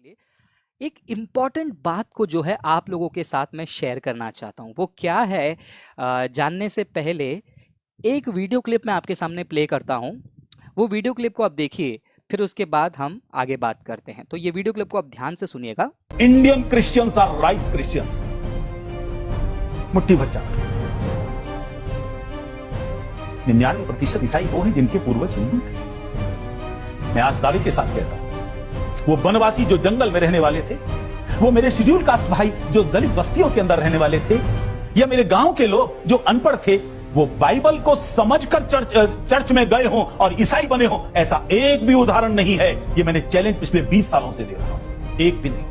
लिए एक इम्पॉर्टेंट बात को जो है आप लोगों के साथ मैं शेयर करना चाहता हूँ। वो क्या है, जानने से पहले एक वीडियो क्लिप मैं आपके सामने प्ले करता हूँ। वो वीडियो क्लिप को आप देखिए, फिर उसके बाद हम आगे बात करते हैं। तो ये वीडियो क्लिप को आप ध्यान से सुनिएगा। Indian Christians are rice Christians. मुट्ठी भर चावल। 99% ईसाई वो हैं जिनके पूर्वज हिंदू थे। मैं आज दावे के साथ कहता हूं, वो वनवासी जो जंगल में रहने वाले थे, वो मेरे शेड्यूल कास्ट भाई जो दलित बस्तियों के अंदर रहने वाले थे, या मेरे गांव के लोग जो अनपढ़ थे, वो बाइबल को समझकर चर्च में गए हों और ईसाई बने हों, ऐसा एक भी उदाहरण नहीं है। ये मैंने चैलेंज पिछले 20 सालों से दे रहा हूं, एक भी नहीं।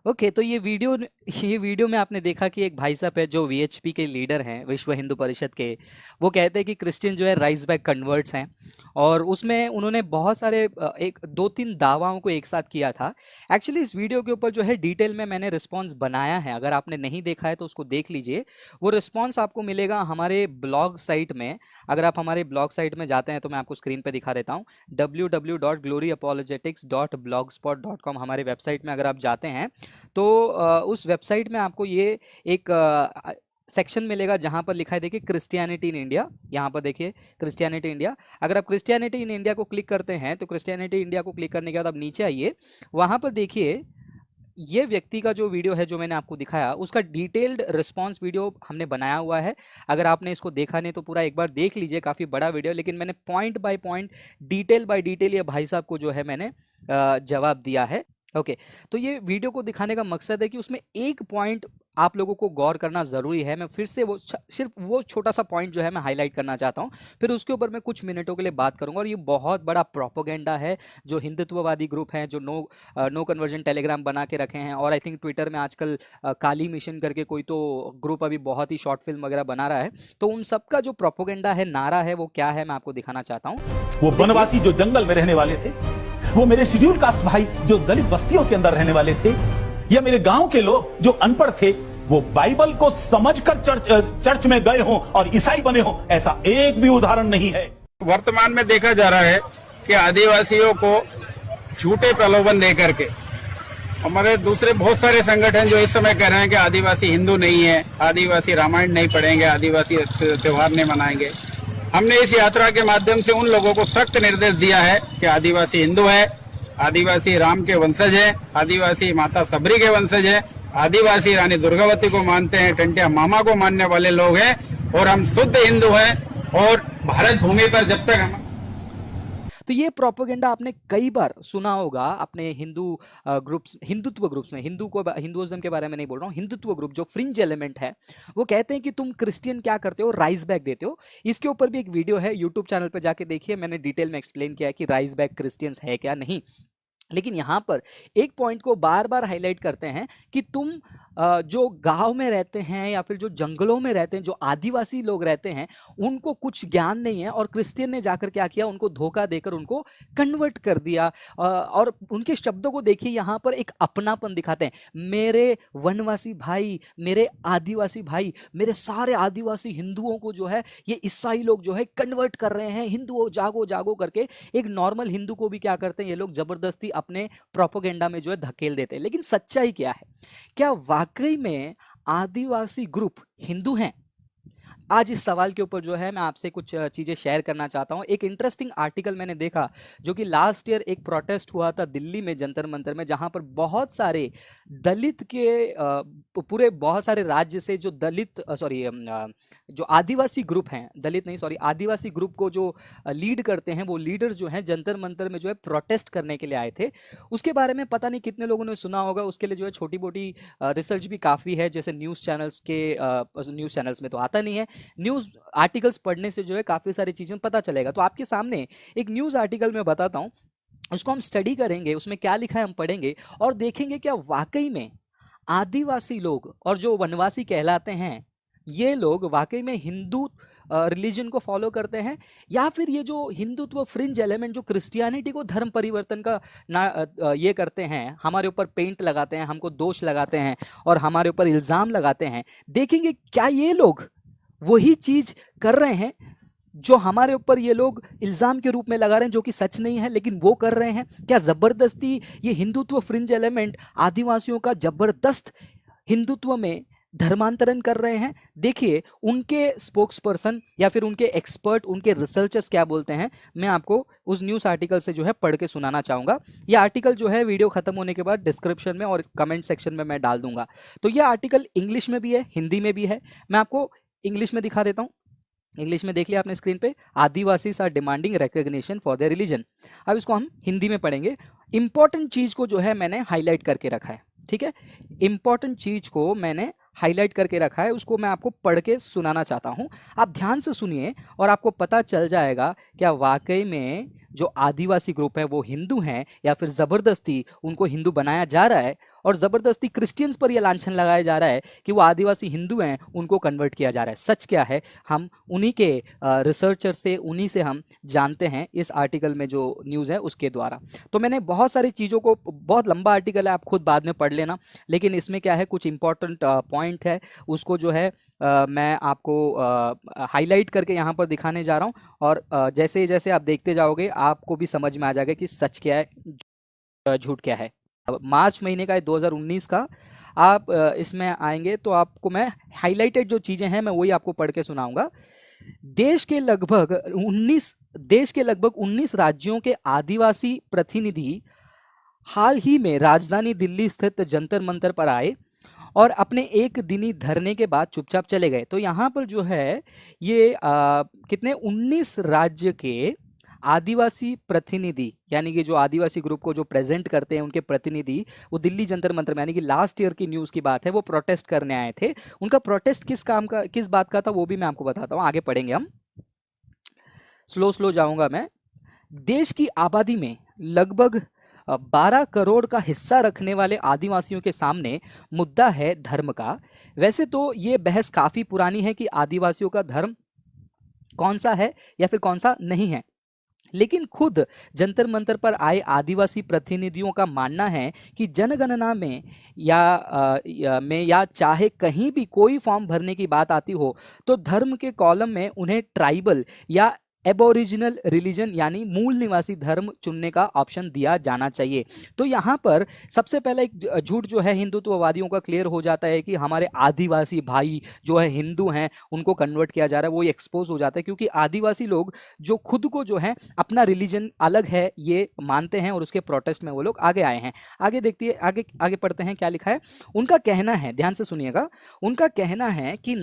ओके, तो ये वीडियो में आपने देखा कि एक भाई साहब है जो वीएचपी के लीडर हैं, विश्व हिंदू परिषद के। वो कहते हैं कि क्रिश्चियन जो है राइज बैक कन्वर्ट्स हैं, और उसमें उन्होंने बहुत सारे एक दो तीन दावाओं को एक साथ किया था। एक्चुअली इस वीडियो के ऊपर जो है डिटेल में मैंने रिस्पॉन्स बनाया है, अगर आपने नहीं देखा है तो उसको देख लीजिए। वो रिस्पॉन्स आपको मिलेगा हमारे ब्लॉग साइट में। अगर आप हमारे ब्लॉग साइट में जाते हैं तो मैं आपको स्क्रीन पर दिखा देता हूँ, www.gloryapologetics.blogspot.com हमारे वेबसाइट में अगर आप जाते हैं तो उस वेबसाइट में आपको ये एक सेक्शन मिलेगा जहां पर लिखा है, देखिए, क्रिश्चियनिटी इन इंडिया। यहाँ पर देखिए क्रिश्चियनिटी इंडिया। अगर आप क्रिश्चियनिटी इन इंडिया को क्लिक करते हैं तो क्रिश्चियनिटी इंडिया को क्लिक करने के बाद आप नीचे आइए, वहां पर देखिए ये व्यक्ति का जो वीडियो है जो मैंने आपको दिखाया, उसका डिटेल्ड रिस्पांस वीडियो हमने बनाया हुआ है। अगर आपने इसको देखा नहीं तो पूरा एक बार देख लीजिए, काफ़ी बड़ा वीडियो, लेकिन मैंने point by point, detail by detail ये भाई साहब को जो है मैंने जवाब दिया है। ओके, तो ये वीडियो को दिखाने का मकसद है कि उसमें एक पॉइंट आप लोगों को गौर करना ज़रूरी है। मैं फिर से सिर्फ वो छोटा सा पॉइंट जो है मैं हाईलाइट करना चाहता हूँ, फिर उसके ऊपर मैं कुछ मिनटों के लिए बात करूँगा। और ये बहुत बड़ा प्रोपोगेंडा है जो हिंदुत्ववादी ग्रुप हैं, जो नो कन्वर्जन टेलीग्राम बना के रखे हैं। और आई थिंक ट्विटर में आजकल काली मिशन करके कोई तो ग्रुप अभी बहुत ही शॉर्ट फिल्म वगैरह बना रहा है। तो उन सबका जो प्रोपोगेंडा है, नारा है, वो क्या है मैं आपको दिखाना चाहता हूँ। वो वनवासी जो जंगल में रहने वाले थे, वो मेरे शेड्यूल कास्ट भाई जो दलित बस्तियों के अंदर रहने वाले थे, या मेरे गांव के लोग जो अनपढ़ थे, वो बाइबल को समझकर चर्च में गए हों और ईसाई बने हों, ऐसा एक भी उदाहरण नहीं है। वर्तमान में देखा जा रहा है कि आदिवासियों को झूठे प्रलोभन दे करके हमारे दूसरे बहुत सारे संगठन जो इस समय कह रहे हैं कि आदिवासी हिंदू नहीं है, आदिवासी रामायण नहीं पढ़ेंगे, आदिवासी त्योहार नहीं मनाएंगे। हमने इस यात्रा के माध्यम से उन लोगों को सख्त निर्देश दिया है कि आदिवासी हिंदू है, आदिवासी राम के वंशज है, आदिवासी माता सबरी के वंशज है, आदिवासी रानी दुर्गावती को मानते हैं, टंटिया मामा को मानने वाले लोग हैं, और हम शुद्ध हिंदू हैं। और भारत भूमि पर जब तक हम, तो ये प्रोपेगेंडा आपने कई बार सुना होगा अपने हिंदुत्व ग्रुप्स में। हिंदुइज्म के बारे में नहीं बोल रहा हूँ, हिंदुत्व ग्रुप जो फ्रिंज एलिमेंट है, वो कहते हैं कि तुम क्रिश्चियन क्या करते हो, राइज बैक देते हो। इसके ऊपर भी एक वीडियो है, यूट्यूब चैनल पर जाके देखिए, मैंने डिटेल में एक्सप्लेन किया है कि राइज बैक क्रिश्चियंस है क्या नहीं। लेकिन यहाँ पर एक पॉइंट को बार बार हाईलाइट करते हैं कि तुम जो गांव में रहते हैं या फिर जो जंगलों में रहते हैं, जो आदिवासी लोग रहते हैं, उनको कुछ ज्ञान नहीं है, और क्रिश्चियन ने जाकर क्या किया, उनको धोखा देकर उनको कन्वर्ट कर दिया। और उनके शब्दों को देखिए, यहाँ पर एक अपनापन दिखाते हैं। मेरे वनवासी भाई, मेरे आदिवासी भाई, मेरे सारे आदिवासी हिंदुओं को जो है ये ईसाई लोग जो है कन्वर्ट कर रहे हैं, हिंदुओं जागो जागो करके। एक नॉर्मल हिंदू को भी क्या करते हैं ये लोग, जबरदस्ती अपने प्रोपोगेंडा में जो है धकेल देते हैं। लेकिन सच्चाई क्या है? क्या वाकई में आदिवासी ग्रुप हिंदू हैं? आज इस सवाल के ऊपर जो है मैं आपसे कुछ चीज़ें शेयर करना चाहता हूँ। एक इंटरेस्टिंग आर्टिकल मैंने देखा, जो कि लास्ट ईयर एक प्रोटेस्ट हुआ था दिल्ली में, जंतर मंतर में, जहाँ पर बहुत सारे दलित के पूरे बहुत सारे राज्य से जो दलित जो आदिवासी ग्रुप हैं, दलित नहीं सॉरी आदिवासी ग्रुप को जो लीड करते हैं, वो लीडर्स जो हैं जंतर मंतर में जो है प्रोटेस्ट करने के लिए आए थे। उसके बारे में पता नहीं कितने लोगों ने सुना होगा। उसके लिए जो है छोटी मोटी रिसर्च भी काफ़ी है, जैसे न्यूज़ चैनल्स में तो आता नहीं है, न्यूज़ आर्टिकल्स पढ़ने से जो है काफ़ी सारी चीज़ें पता चलेगा। तो आपके सामने एक न्यूज़ आर्टिकल में बताता हूँ, उसको हम स्टडी करेंगे, उसमें क्या लिखा है हम पढ़ेंगे और देखेंगे क्या वाकई में आदिवासी लोग और जो वनवासी कहलाते हैं, ये लोग वाकई में हिंदू रिलीजन को फॉलो करते हैं, या फिर ये जो हिंदुत्व फ्रिंज एलिमेंट जो क्रिश्चियनिटी को धर्म परिवर्तन का ये करते हैं, हमारे ऊपर पेंट लगाते हैं, हमको दोष लगाते हैं और हमारे ऊपर इल्ज़ाम लगाते हैं। देखेंगे क्या ये लोग वही चीज़ कर रहे हैं जो हमारे ऊपर ये लोग इल्जाम के रूप में लगा रहे हैं, जो कि सच नहीं है, लेकिन वो कर रहे हैं। क्या जबरदस्ती ये हिंदुत्व फ्रिंज एलिमेंट आदिवासियों का जबरदस्त हिंदुत्व में धर्मांतरण कर रहे हैं? देखिए उनके स्पोक्स पर्सन या फिर उनके एक्सपर्ट, उनके रिसर्चर्स क्या बोलते हैं, मैं आपको उस न्यूज़ आर्टिकल से जो है पढ़ के सुनाना चाहूंगा। ये आर्टिकल जो है वीडियो खत्म होने के बाद डिस्क्रिप्शन में और कमेंट सेक्शन में मैं डाल दूंगा। तो ये आर्टिकल इंग्लिश में भी है, हिंदी में भी है। मैं आपको इंग्लिश में दिखा देता हूँ। इंग्लिश में देख लिया आपने स्क्रीन पे, Adivasi are demanding recognition for their religion. अब इसको हम हिंदी में पढ़ेंगे। इंपॉर्टेंट चीज को जो है मैंने हाईलाइट करके रखा है, ठीक है, इंपॉर्टेंट चीज को मैंने हाईलाइट करके रखा है, उसको मैं आपको पढ़ के सुनाना चाहता हूं। आप ध्यान से सुनिए और आपको पता चल जाएगा क्या वाकई में जो आदिवासी ग्रुप है वो हिंदू हैं या फिर जबरदस्ती उनको हिंदू बनाया जा रहा है और जबरदस्ती क्रिश्चियंस पर यह लांछन लगाया जा रहा है कि वो आदिवासी हिंदू हैं, उनको कन्वर्ट किया जा रहा है। सच क्या है, हम उन्हीं के रिसर्चर से, उन्हीं से हम जानते हैं इस आर्टिकल में जो न्यूज़ है उसके द्वारा। तो मैंने बहुत सारी चीज़ों को, बहुत लंबा आर्टिकल है, आप खुद बाद में पढ़ लेना, लेकिन इसमें क्या है कुछ इंपॉर्टेंट पॉइंट है, उसको जो है मैं आपको हाईलाइट करके यहाँ पर दिखाने जा रहा हूँ। और जैसे जैसे आप देखते जाओगे आपको भी समझ में आ जाएगा कि सच क्या है, झूठ क्या है। मार्च महीने का है 2019 का। आप इसमें आएंगे तो आपको मैं हाईलाइटेड जो चीज़ें हैं मैं वही आपको पढ़ के सुनाऊंगा। देश के लगभग 19 राज्यों के आदिवासी प्रतिनिधि हाल ही में राजधानी दिल्ली स्थित जंतर मंतर पर आए और अपने एक दिनी धरने के बाद चुपचाप चले गए। तो यहाँ पर जो है ये कितने 19 राज्य के आदिवासी प्रतिनिधि, यानी कि जो आदिवासी ग्रुप को जो प्रेजेंट करते हैं उनके प्रतिनिधि, वो दिल्ली जंतर मंतर में, यानी कि लास्ट ईयर की न्यूज़ की बात है, वो प्रोटेस्ट करने आए थे। उनका प्रोटेस्ट किस बात का था वो भी मैं आपको बताता हूँ, आगे पढ़ेंगे हम। स्लो जाऊंगा मैं। देश की आबादी में लगभग 12 करोड़ का हिस्सा रखने वाले आदिवासियों के सामने मुद्दा है धर्म का। वैसे तो ये बहस काफ़ी पुरानी है कि आदिवासियों का धर्म कौन सा है या फिर कौन सा नहीं है, लेकिन खुद जंतर मंतर पर आए आदिवासी प्रतिनिधियों का मानना है कि जनगणना में या चाहे कहीं भी कोई फॉर्म भरने की बात आती हो तो धर्म के कॉलम में उन्हें ट्राइबल या एबोरिजिनल रिलीजन यानी मूल निवासी धर्म चुनने का ऑप्शन दिया जाना चाहिए। तो यहाँ पर सबसे पहले एक झूठ जो है हिंदुत्ववादियों का क्लियर हो जाता है कि हमारे आदिवासी भाई जो है हिंदू हैं उनको कन्वर्ट किया जा रहा है, वो एक्सपोज हो जाता है, क्योंकि आदिवासी लोग जो खुद को जो है अपना रिलीजन अलग है ये मानते हैं और उसके प्रोटेस्ट में वो लोग आगे आए हैं। आगे देखिए, आगे पढ़ते हैं क्या लिखा है। उनका कहना है, ध्यान से सुनिएगा, उनका कहना है कि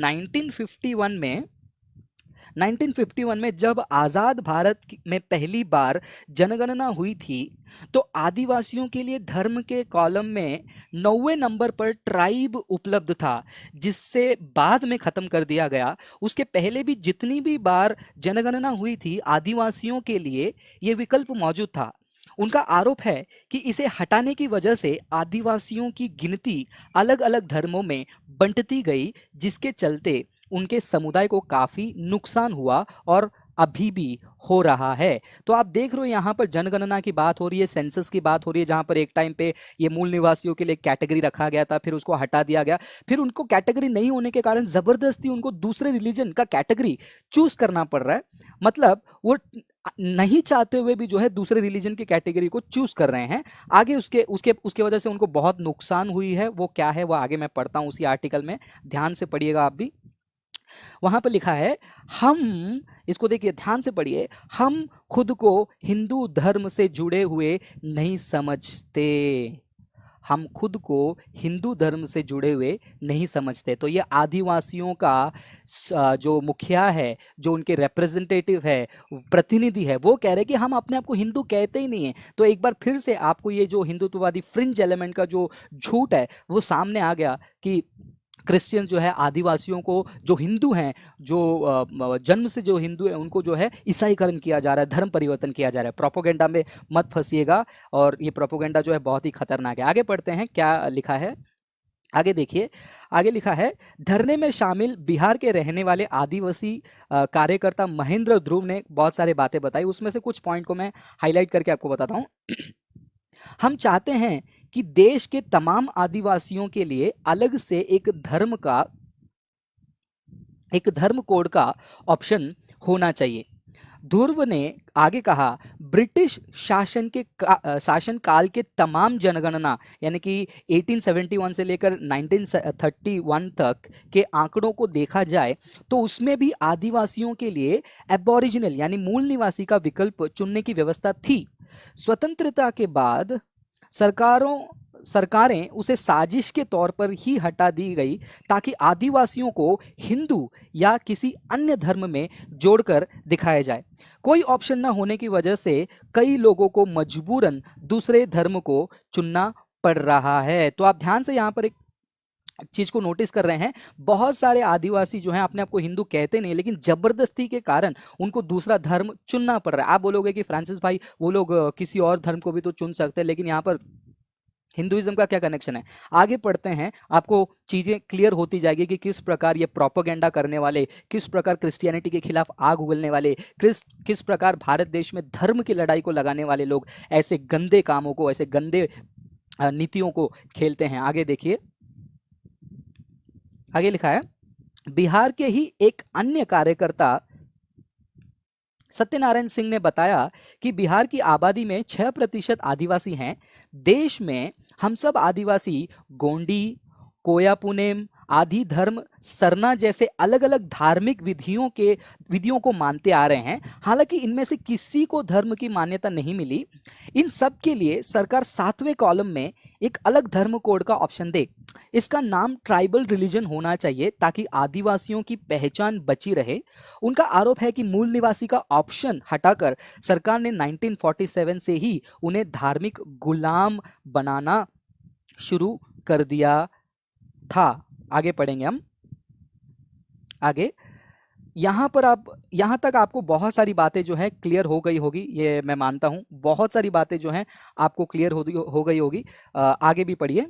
1951 में जब आज़ाद भारत में पहली बार जनगणना हुई थी तो आदिवासियों के लिए धर्म के कॉलम में 90वें नंबर पर ट्राइब उपलब्ध था, जिससे बाद में ख़त्म कर दिया गया। उसके पहले भी जितनी भी बार जनगणना हुई थी आदिवासियों के लिए ये विकल्प मौजूद था। उनका आरोप है कि इसे हटाने की वजह से आदिवासियों की गिनती अलग अलग धर्मों में बंटती गई, जिसके चलते उनके समुदाय को काफ़ी नुकसान हुआ और अभी भी हो रहा है। तो आप देख रहे हो यहाँ पर जनगणना की बात हो रही है, सेंसस की बात हो रही है, जहाँ पर एक टाइम पे ये मूल निवासियों के लिए कैटेगरी रखा गया था, फिर उसको हटा दिया गया, फिर उनको कैटेगरी नहीं होने के कारण ज़बरदस्ती उनको दूसरे रिलीजन का कैटेगरी चूज करना पड़ रहा है। मतलब वो नहीं चाहते हुए भी जो है दूसरे रिलीजन की कैटेगरी को चूज कर रहे हैं। आगे उसके वजह से उनको बहुत नुकसान हुई है। वो क्या है वो आगे मैं पढ़ता हूँ उसी आर्टिकल में, ध्यान से पढ़िएगा आप भी। वहां पर लिखा है, हम इसको देखिए, ध्यान से पढ़िए, हम खुद को हिंदू धर्म से जुड़े हुए नहीं समझते। हम खुद को हिंदू धर्म से जुड़े हुए नहीं समझते। तो ये आदिवासियों का जो मुखिया है, जो उनके रिप्रेजेंटेटिव है, प्रतिनिधि है, वो कह रहे हैं कि हम अपने आप को हिंदू कहते ही नहीं है। तो एक बार फिर से आपको ये जो हिंदुत्ववादी फ्रिंज एलिमेंट का जो झूठ है वो सामने आ गया कि क्रिश्चियन जो है आदिवासियों को, जो हिंदू हैं, जो जन्म से जो हिंदू हैं, उनको जो है ईसाईकरण किया जा रहा है, धर्म परिवर्तन किया जा रहा है। प्रोपोगेंडा में मत फंसिएगा और ये प्रोपोगेंडा जो है बहुत ही खतरनाक है। आगे पढ़ते हैं क्या लिखा है। आगे देखिए, आगे लिखा है, धरने में शामिल बिहार के रहने वाले आदिवासी कार्यकर्ता महेंद्र ध्रुव ने बहुत सारे बातें बताई। उसमें से कुछ पॉइंट को मैं हाईलाइट करके आपको बताता हूँ। हम चाहते हैं कि देश के तमाम आदिवासियों के लिए अलग से एक धर्म कोड का ऑप्शन होना चाहिए। ध्रुव ने आगे कहा, ब्रिटिश शासन काल के तमाम जनगणना यानी कि 1871 से लेकर 1931 तक के आंकड़ों को देखा जाए तो उसमें भी आदिवासियों के लिए एबोरिजिनल यानी मूल निवासी का विकल्प चुनने की व्यवस्था थी। स्वतंत्रता के बाद सरकारें उसे साजिश के तौर पर ही हटा दी गई ताकि आदिवासियों को हिंदू या किसी अन्य धर्म में जोड़कर दिखाया जाए। कोई ऑप्शन न होने की वजह से कई लोगों को मजबूरन दूसरे धर्म को चुनना पड़ रहा है। तो आप ध्यान से यहाँ पर एक चीज को नोटिस कर रहे हैं, बहुत सारे आदिवासी जो हैं अपने आप को हिंदू कहते नहीं, लेकिन जबरदस्ती के कारण उनको दूसरा धर्म चुनना पड़ रहा है। आप बोलोगे कि फ्रांसिस भाई वो लोग किसी और धर्म को भी तो चुन सकते हैं, लेकिन यहाँ पर हिंदुइज्म का क्या कनेक्शन है? आगे पढ़ते हैं, आपको चीजें क्लियर होती जाएगी कि किस प्रकार ये प्रोपेगेंडा करने वाले, किस प्रकार क्रिश्चियनिटी के खिलाफ आग उगलने वाले, किस प्रकार भारत देश में धर्म की लड़ाई को लगाने वाले लोग ऐसे गंदे कामों को, ऐसे गंदे नीतियों को खेलते हैं। आगे देखिए, आगे लिखा है, बिहार के ही एक अन्य कार्यकर्ता सत्यनारायण सिंह ने बताया कि बिहार की आबादी में 6% आदिवासी हैं। देश में हम सब आदिवासी गोंडी, कोया पुनेम आदि धर्म सरना जैसे अलग अलग धार्मिक विधियों को मानते आ रहे हैं। हालांकि इनमें से किसी को धर्म की मान्यता नहीं मिली। इन सब के लिए सरकार 7वें कॉलम में एक अलग धर्म कोड का ऑप्शन दे। इसका नाम ट्राइबल रिलीजन होना चाहिए ताकि आदिवासियों की पहचान बची रहे। उनका आरोप है कि मूल निवासी का ऑप्शन हटाकर सरकार ने 1947 से ही उन्हें धार्मिक गुलाम बनाना शुरू कर दिया था। आगे पढ़ेंगे हम। आगे यहाँ पर आप, यहाँ तक आपको बहुत सारी बातें जो है क्लियर हो गई होगी, ये मैं मानता हूँ। बहुत सारी बातें जो हैं आपको क्लियर हो गई होगी। आगे भी पढ़िए।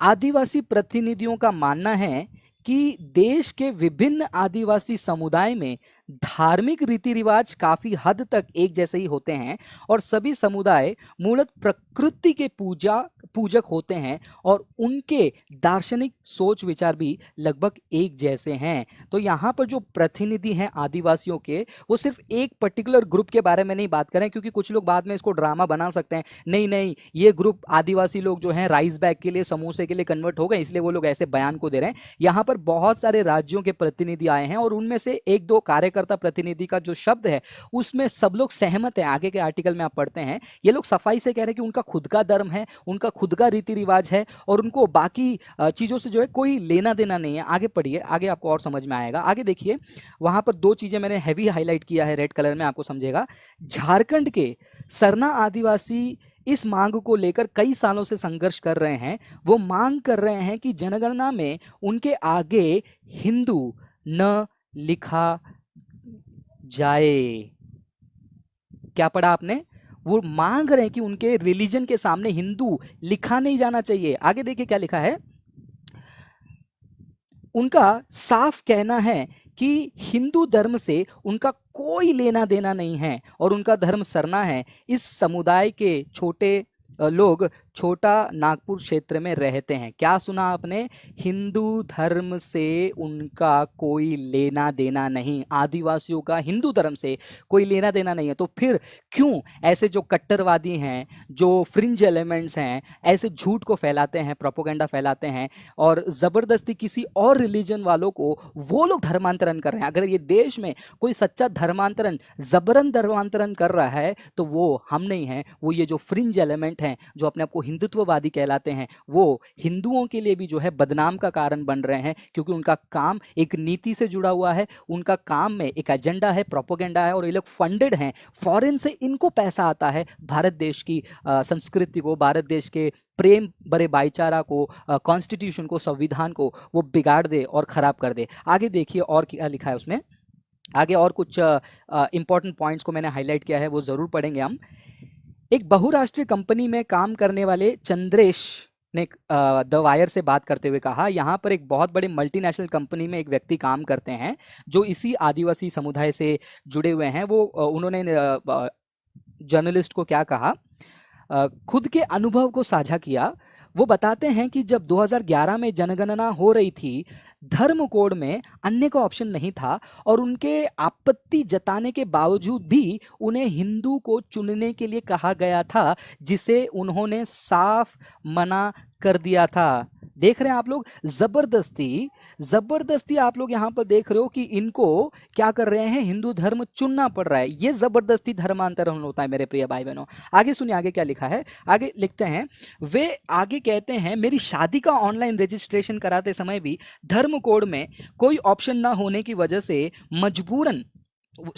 आदिवासी प्रतिनिधियों का मानना है कि देश के विभिन्न आदिवासी समुदाय में धार्मिक रीति रिवाज काफी हद तक एक जैसे ही होते हैं और सभी समुदाय मूलतः प्रकृति के पूजक होते हैं और उनके दार्शनिक सोच विचार भी लगभग एक जैसे हैं। तो यहाँ पर जो प्रतिनिधि हैं आदिवासियों के, वो सिर्फ एक पर्टिकुलर ग्रुप के बारे में नहीं बात करें, क्योंकि कुछ लोग बाद में इसको ड्रामा बना सकते हैं। नहीं, ये ग्रुप आदिवासी लोग जो हैं राइस बैग के लिए, समोसे के लिए कन्वर्ट हो गए, इसलिए वो लोग ऐसे बयान को दे रहे हैं। यहाँ पर बहुत सारे राज्यों के प्रतिनिधि आए हैं और उनमें से एक दो कार्यकर्ता प्रतिनिधि का जो शब्द है उसमें सब लोग सहमत हैं। आगे के आर्टिकल में आप पढ़ते हैं, ये लोग सफाई से कह रहे हैं कि उनका खुद का धर्म है, उनका खुद का रीति रिवाज है और उनको बाकी चीजों से जो है कोई लेना देना नहीं है। आगे पढ़िए, आगे आपको और समझ में आएगा। आगे देखिए, वहां पर दो चीजें मैंने हैवी हाईलाइट किया है रेड कलर में, आपको समझेगा। झारखंड के सरना आदिवासी इस मांग को लेकर कई सालों से संघर्ष कर रहे हैं। वो मांग कर रहे हैं कि जनगणना में उनके आगे हिंदू न लिखा जाए। क्या पढ़ा आपने? वो मांग रहे हैं कि उनके रिलीजन के सामने हिंदू लिखा नहीं जाना चाहिए। आगे देखिए क्या लिखा है। उनका साफ कहना है कि हिंदू धर्म से उनका कोई लेना देना नहीं है और उनका धर्म सरना है। इस समुदाय के छोटे लोग छोटा नागपुर क्षेत्र में रहते हैं। क्या सुना आपने? हिंदू धर्म से उनका कोई लेना देना नहीं, आदिवासियों का हिंदू धर्म से कोई लेना देना नहीं है। तो फिर क्यों ऐसे जो कट्टरवादी हैं, जो फ्रिंज एलिमेंट्स हैं, ऐसे झूठ को फैलाते हैं, प्रोपेगेंडा फैलाते हैं और जबरदस्ती किसी और रिलीजन वालों को वो लोग धर्मांतरण कर रहे हैं? अगर ये देश में कोई सच्चा धर्मांतरण, जबरन धर्मांतरण कर रहा है तो वो हम नहीं हैं, वो ये जो फ्रिंज एलिमेंट हैं जो अपने आप को हिंदुत्ववादी कहलाते हैं, वो हिंदुओं के लिए भी जो है बदनाम का कारण बन रहे हैं, क्योंकि उनका काम एक नीति से जुड़ा हुआ है, उनका काम में एक एजेंडा है, प्रोपेगेंडा है और ये लोग फंडेड हैं, फॉरेन से इनको पैसा आता है भारत देश की संस्कृति को, भारत देश के प्रेम भरे भाईचारा को, कॉन्स्टिट्यूशन को, संविधान को वो बिगाड़ दे और खराब कर दे। आगे देखिए और क्या लिखा है उसमें। आगे और कुछ इंपॉर्टेंट पॉइंट्स को मैंने हाईलाइट किया है, वो जरूर पढ़ेंगे हम। एक बहुराष्ट्रीय कंपनी में काम करने वाले चंद्रेश ने द वायर से बात करते हुए कहा, यहाँ पर एक बहुत बड़े मल्टीनेशनल कंपनी में एक व्यक्ति काम करते हैं जो इसी आदिवासी समुदाय से जुड़े हुए हैं। वो उन्होंने जर्नलिस्ट को क्या कहा, खुद के अनुभव को साझा किया। वो बताते हैं कि जब 2011 में जनगणना हो रही थी, धर्म कोड में अन्य का ऑप्शन नहीं था और उनके आपत्ति जताने के बावजूद भी उन्हें हिंदू को चुनने के लिए कहा गया था, जिसे उन्होंने साफ मना कर दिया था। देख रहे हैं आप लोग, जबरदस्ती आप लोग यहाँ पर देख रहे हो कि इनको क्या कर रहे हैं, हिंदू धर्म चुनना पड़ रहा है। ये जबरदस्ती धर्मांतरण होता है मेरे प्रिय भाई बहनों। आगे सुनिए, आगे क्या लिखा है। आगे लिखते हैं, वे आगे कहते हैं, मेरी शादी का ऑनलाइन रजिस्ट्रेशन कराते समय भी धर्म कोड में कोई ऑप्शन ना होने की वजह से मजबूरन,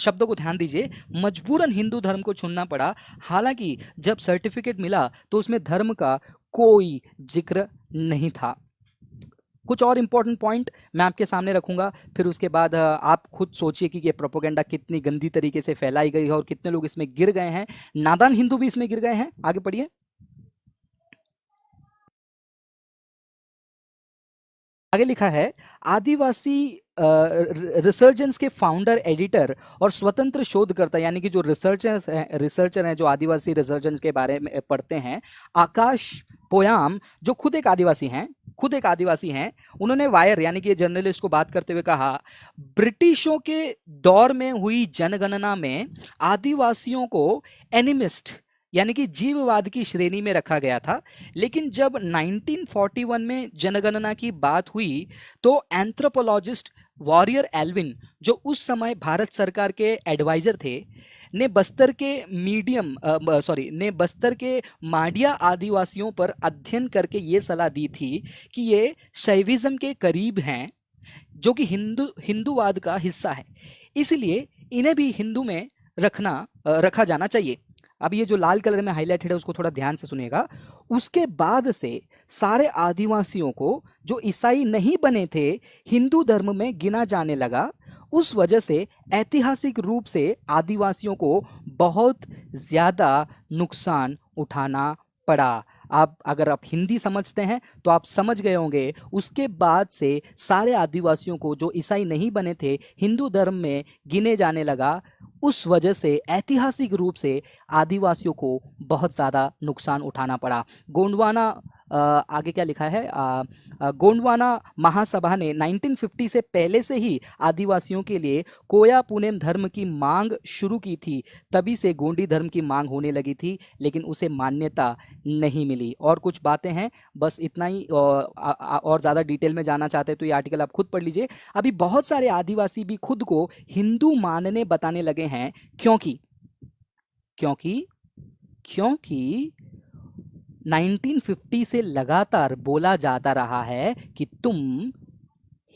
शब्दों को ध्यान दीजिए, मजबूरन हिंदू धर्म को चुनना पड़ा। हालांकि जब सर्टिफिकेट मिला तो उसमें धर्म का कोई जिक्र नहीं था। कुछ और इंपॉर्टेंट पॉइंट मैं आपके सामने रखूंगा, फिर उसके बाद आप खुद सोचिए कि ये प्रोपोगेंडा कितनी गंदी तरीके से फैलाई गई है और कितने लोग इसमें गिर गए हैं। नादान हिंदू भी इसमें गिर गए हैं। आगे पढ़िए। आगे लिखा है, आदिवासी रिसर्जेंस के फाउंडर, एडिटर और स्वतंत्र शोधकर्ता, यानी कि जो रिसर्चर हैं जो आदिवासी रिसर्जेंस के बारे में पढ़ते हैं, आकाश पोयाम, जो खुद एक आदिवासी हैं, उन्होंने वायर यानी कि जर्नलिस्ट को बात करते हुए कहा, ब्रिटिशों के दौर में हुई जनगणना में आदिवासियों को एनिमिस्ट यानी कि जीववाद की श्रेणी में रखा गया था, लेकिन जब 1941 में जनगणना की बात हुई तो एंथ्रोपोलॉजिस्ट वॉरियर एल्विन, जो उस समय भारत सरकार के एडवाइजर थे, ने बस्तर के माडिया आदिवासियों पर अध्ययन करके ये सलाह दी थी कि ये शैविज्म के करीब हैं, जो कि हिंदूवाद का हिस्सा है, इसलिए इन्हें भी हिंदू में रखा जाना चाहिए। अब ये जो लाल कलर में हाईलाइटेड है उसको थोड़ा ध्यान से सुनिएगा। उसके बाद से सारे आदिवासियों को जो ईसाई नहीं बने थे हिंदू धर्म में गिना जाने लगा। उस वजह से ऐतिहासिक रूप से आदिवासियों को बहुत ज्यादा नुकसान उठाना पड़ा। अगर आप हिंदी समझते हैं तो आप समझ गए होंगे। उसके बाद से सारे आदिवासियों को जो ईसाई नहीं बने थे हिंदू धर्म में गिने जाने लगा। उस वजह से ऐतिहासिक रूप से आदिवासियों को बहुत ज़्यादा नुकसान उठाना पड़ा। गोंडवाना आगे क्या लिखा है, गोंडवाना महासभा ने 1950 से पहले से ही आदिवासियों के लिए कोया पुनेम धर्म की मांग शुरू की थी। तभी से गोंडी धर्म की मांग होने लगी थी, लेकिन उसे मान्यता नहीं मिली। और कुछ बातें हैं, बस इतना ही। और ज़्यादा डिटेल में जाना चाहते हैं तो ये आर्टिकल आप खुद पढ़ लीजिए। अभी बहुत सारे आदिवासी भी खुद को हिंदू मानने बताने लगे हैं, क्योंकि 1950 से लगातार बोला जाता रहा है कि तुम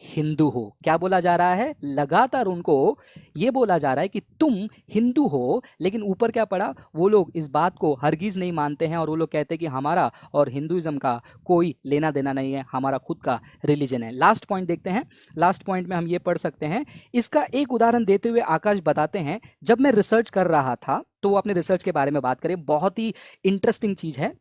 हिंदू हो। क्या बोला जा रहा है? लगातार उनको ये बोला जा रहा है कि तुम हिंदू हो, लेकिन ऊपर क्या पड़ा, वो लोग इस बात को हरगिज नहीं मानते हैं और वो लोग कहते हैं कि हमारा और हिंदुइज्म का कोई लेना देना नहीं है, हमारा खुद का रिलीजन है। लास्ट पॉइंट देखते हैं। लास्ट पॉइंट में हम ये पढ़ सकते हैं। इसका एक उदाहरण देते हुए आकाश बताते हैं, जब मैं रिसर्च कर रहा था तो वो अपने रिसर्च के बारे में बात करें। बहुत ही इंटरेस्टिंग चीज़ है।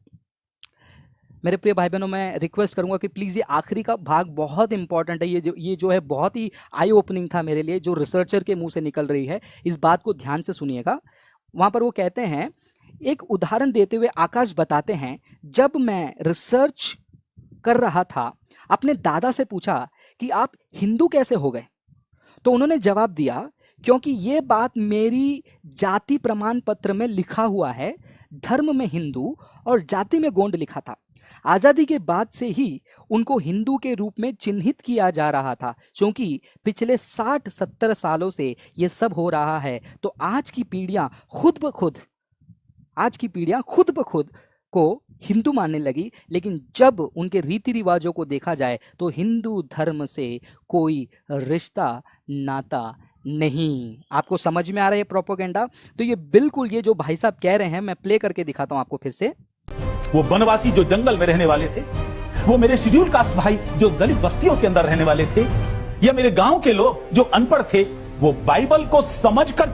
मेरे प्रिय भाई बहनों, मैं रिक्वेस्ट करूंगा कि प्लीज़ ये आखिरी का भाग बहुत इंपॉर्टेंट है। ये जो है बहुत ही आई ओपनिंग था मेरे लिए, जो रिसर्चर के मुंह से निकल रही है। इस बात को ध्यान से सुनिएगा। वहाँ पर वो कहते हैं, एक उदाहरण देते हुए आकाश बताते हैं, जब मैं रिसर्च कर रहा था अपने दादा से पूछा कि आप हिंदू कैसे हो गए, तो उन्होंने जवाब दिया, क्योंकि ये बात मेरी जाति प्रमाण पत्र में लिखा हुआ है। धर्म में हिंदू और जाति में गोंड लिखा था। आजादी के बाद से ही उनको हिंदू के रूप में चिन्हित किया जा रहा था, क्योंकि पिछले 60-70 सालों से ये सब हो रहा है। तो आज की पीढ़ियां खुद ब खुद को हिंदू मानने लगी, लेकिन जब उनके रीति रिवाजों को देखा जाए तो हिंदू धर्म से कोई रिश्ता नाता नहीं। आपको समझ में आ रहा है प्रोपेगेंडा? तो ये बिल्कुल ये जो भाई साहब कह रहे हैं, मैं प्ले करके दिखाता हूं आपको फिर से। वो बनवासी जो जंगल में रहने वाले थे, वो मेरे शेड्यूल कास्ट भाई जो दलित बस्तियों के अंदर रहने वाले थे, या मेरे गांव के लोग जो अनपढ़ थे, वो बाइबल को समझकर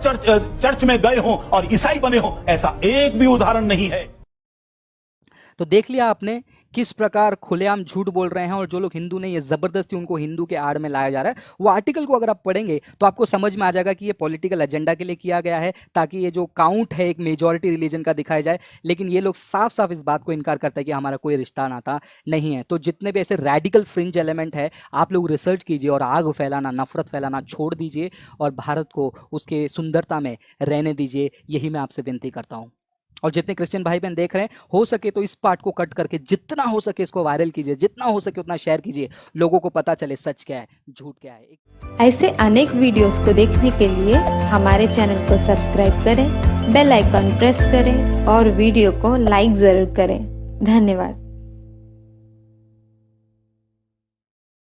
चर्च में गए हों और ईसाई बने हों, ऐसा एक भी उदाहरण नहीं है। तो देख लिया आपने किस प्रकार खुलेआम झूठ बोल रहे हैं, और जो लोग हिंदू नहीं है जबरदस्ती उनको हिंदू के आड़ में लाया जा रहा है। वो आर्टिकल को अगर आप पढ़ेंगे तो आपको समझ में आ जाएगा कि ये पॉलिटिकल एजेंडा के लिए किया गया है, ताकि ये जो काउंट है एक मेजॉरिटी रिलीजन का दिखाया जाए। लेकिन ये लोग साफ साफ इस बात को इनकार करते हैं कि हमारा कोई रिश्ता नाता नहीं है। तो जितने भी ऐसे रेडिकल फ्रिंज एलिमेंट है, आप लोग रिसर्च कीजिए और आग फैलाना, नफरत फैलाना छोड़ दीजिए और भारत को उसके सुंदरता में रहने दीजिए। यही मैं आपसे विनती करता हूं। और जितने क्रिश्चियन भाई बहन देख रहे हैं, हो सके तो इस पार्ट को कट करके जितना हो सके इसको वायरल कीजिए, जितना हो सके उतना शेयर कीजिए, लोगों को पता चले सच क्या है, झूठ क्या है। ऐसे अनेक वीडियोस को देखने के लिए हमारे चैनल को सब्सक्राइब करें, बेल आइकॉन प्रेस करें और वीडियो को लाइक ज़रूर करें। धन्यवाद।